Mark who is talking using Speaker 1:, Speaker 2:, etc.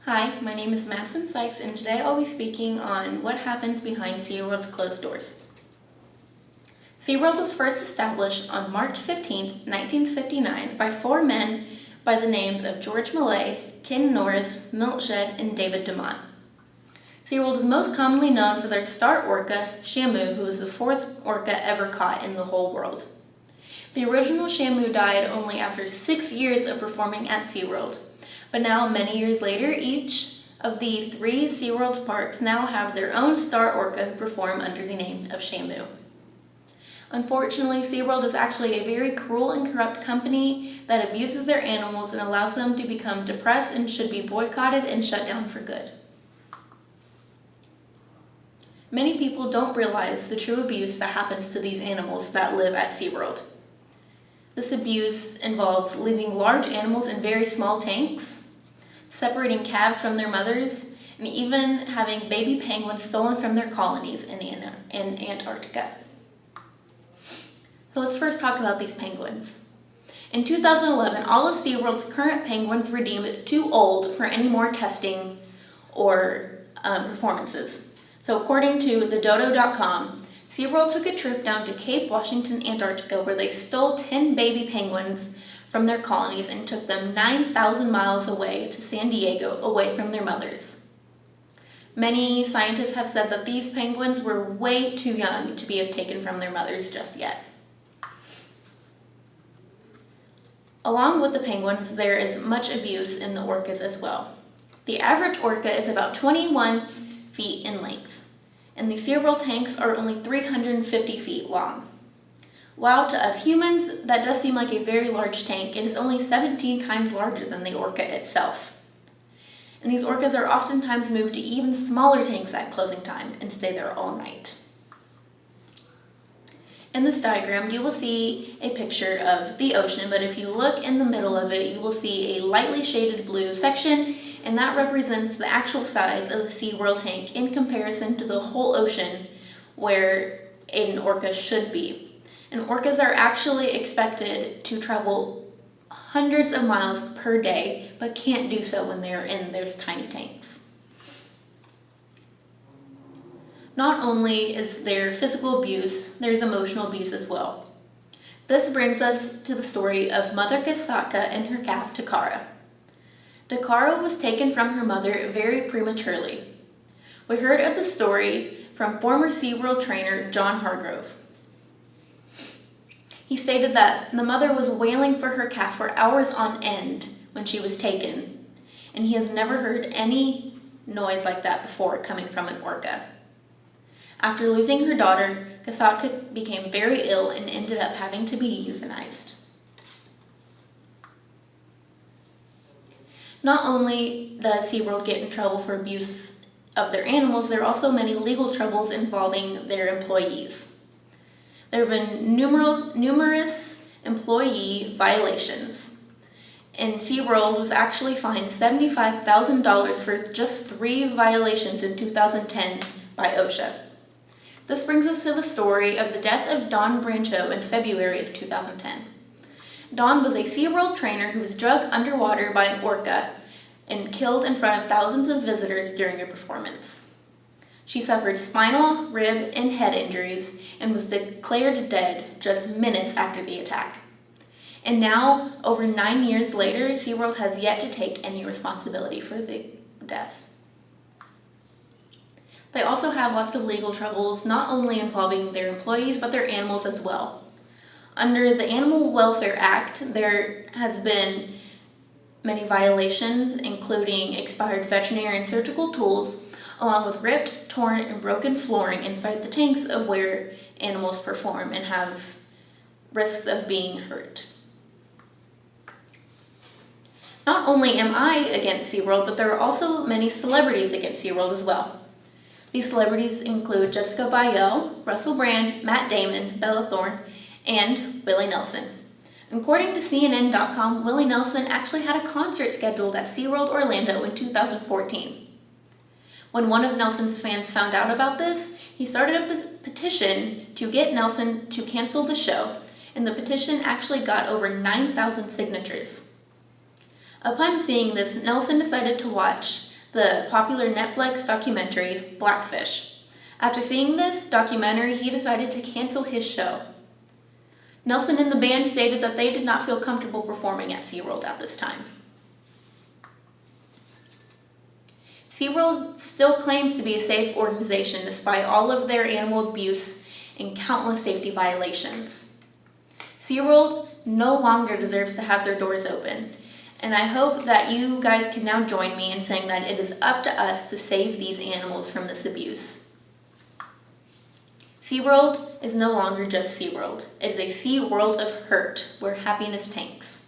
Speaker 1: Hi, my name is Madison Sykes, and today I'll be speaking on what happens behind SeaWorld's closed doors. SeaWorld was first established on March 15, 1959 by four men by the names of George Millay, Ken Norris, Milt Shedd, and David DeMont. SeaWorld is most commonly known for their star orca, Shamu, who was the fourth orca ever caught in the whole world. The original Shamu died only after 6 years of performing at SeaWorld. But now, many years later, each of the three SeaWorld parks now have their own star orca who perform under the name of Shamu. Unfortunately, SeaWorld is actually a very cruel and corrupt company that abuses their animals and allows them to become depressed and should be boycotted and shut down for good. Many people don't realize the true abuse that happens to these animals that live at SeaWorld. This abuse involves leaving large animals in very small tanks, separating calves from their mothers, and even having baby penguins stolen from their colonies in Antarctica. So let's first talk about these penguins. In 2011, all of SeaWorld's current penguins were deemed too old for any more testing or performances. So according to thedodo.com, SeaWorld took a trip down to Cape Washington, Antarctica, where they stole 10 baby penguins from their colonies and took them 9,000 miles away to San Diego, away from their mothers. Many scientists have said that these penguins were way too young to be taken from their mothers just yet. Along with the penguins, there is much abuse in the orcas as well. The average orca is about 21 feet in length, and the SeaWorld tanks are only 350 feet long. While to us humans, that does seem like a very large tank, it is only 17 times larger than the orca itself. And these orcas are oftentimes moved to even smaller tanks at closing time and stay there all night. In this diagram, you will see a picture of the ocean, but if you look in the middle of it, you will see a lightly shaded blue section, and that represents the actual size of the SeaWorld tank in comparison to the whole ocean where an orca should be. And orcas are actually expected to travel hundreds of miles per day, but can't do so when they're in their tiny tanks. Not only is there physical abuse, there's emotional abuse as well. This brings us to the story of Mother Kasaka and her calf, Takara. Takara was taken from her mother very prematurely. We heard of the story from former SeaWorld trainer John Hargrove. He stated that the mother was wailing for her calf for hours on end when she was taken, and he has never heard any noise like that before coming from an orca. After losing her daughter, Kasaka became very ill and ended up having to be euthanized. Not only does SeaWorld get in trouble for abuse of their animals, there are also many legal troubles involving their employees. There have been numerous employee violations, and SeaWorld was actually fined $75,000 for just 3 violations in 2010 by OSHA. This brings us to the story of the death of Don Brancho in February of 2010. Don was a SeaWorld trainer who was drugged underwater by an orca and killed in front of thousands of visitors during a performance. She suffered spinal, rib, and head injuries and was declared dead just minutes after the attack. And now, over 9 years later, SeaWorld has yet to take any responsibility for the death. They also have lots of legal troubles, not only involving their employees, but their animals as well. Under the Animal Welfare Act, there has been many violations, including expired veterinary and surgical tools, along with ripped, torn, and broken flooring inside the tanks of where animals perform and have risks of being hurt. Not only am I against SeaWorld, but there are also many celebrities against SeaWorld as well. These celebrities include Jessica Biel, Russell Brand, Matt Damon, Bella Thorne, and Willie Nelson. According to CNN.com, Willie Nelson actually had a concert scheduled at SeaWorld Orlando in 2014. When one of Nelson's fans found out about this, he started a petition to get Nelson to cancel the show, and the petition actually got over 9,000 signatures. Upon seeing this, Nelson decided to watch the popular Netflix documentary Blackfish. After seeing this documentary, he decided to cancel his show. Nelson and the band stated that they did not feel comfortable performing at SeaWorld at this time. SeaWorld still claims to be a safe organization despite all of their animal abuse and countless safety violations. SeaWorld no longer deserves to have their doors open, and I hope that you guys can now join me in saying that it is up to us to save these animals from this abuse. SeaWorld is no longer just SeaWorld. It is a SeaWorld of hurt, where happiness tanks.